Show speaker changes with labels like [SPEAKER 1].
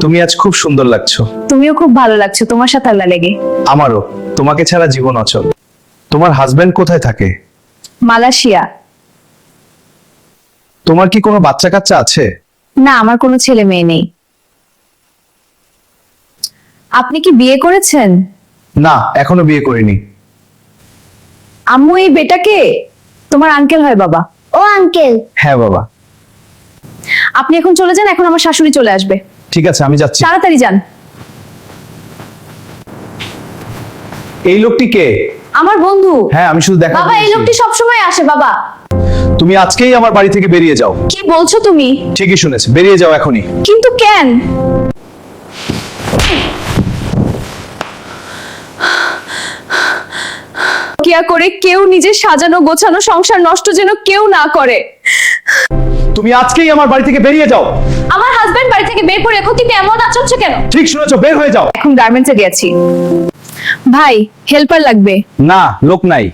[SPEAKER 1] তুমি আজ খুব সুন্দর লাগছো।
[SPEAKER 2] তুমিও খুব ভালো লাগছো তোমার সাথে আল্লাহ লেগে।
[SPEAKER 1] আমারও। তোমাকে ছাড়া জীবন অচল। তোমার হাজবেন্ড কোথায় থাকে?
[SPEAKER 2] মালয়েশিয়া।
[SPEAKER 1] তোমার কি কোনো বাচ্চা কাচ্চা আছে?
[SPEAKER 2] না, আমার কোনো ছেলে মেয়ে নেই। আপনি কি বিয়ে করেছেন?
[SPEAKER 1] না, এখনো বিয়ে করিনি।
[SPEAKER 2] আম্মু, এই বেটাকে তোমার আঙ্কেল হয় বাবা।
[SPEAKER 3] ও আঙ্কেল।
[SPEAKER 1] হ্যাঁ বাবা।
[SPEAKER 2] আপনি এখন চলে যান, এখন আমার শাশুড়ি চলে আসবে।
[SPEAKER 1] ঠিক আছে, আমি যাচ্ছি।
[SPEAKER 2] তাড়াতাড়ি যান।
[SPEAKER 1] এই লোকটি কে?
[SPEAKER 2] আমার বন্ধু।
[SPEAKER 1] হ্যাঁ, আমি শুধু দেখা
[SPEAKER 2] বাবা, এই
[SPEAKER 1] করেছি।
[SPEAKER 2] লোকটি সবসময় আসে বাবা।
[SPEAKER 1] তুমি আজকেই আমার বাড়ি থেকে বেরিয়ে যাও।
[SPEAKER 2] কি বলছো তুমি?
[SPEAKER 1] ঠিকই শুনেছি, বেরিয়ে যাও এখনই।
[SPEAKER 2] কিন্তু কেন? কিয়া করে কেউ নিজের সাজানো গোছানো সংসার নষ্ট যেন কেউ না করে।
[SPEAKER 1] তুমি আজকেই আমার বাড়ি থেকে বেরিয়ে যাও।
[SPEAKER 2] আমার হাজবেন্ড বাড়ি থেকে বের করে এখন তুমি এমন আচরছ কেন?
[SPEAKER 1] ঠিক শুনেছো, বের হয়ে যাও।
[SPEAKER 2] এখন গার্মেন্টসে গেছি। ভাই, হেল্পার লাগবে।
[SPEAKER 1] না, লোক নাই।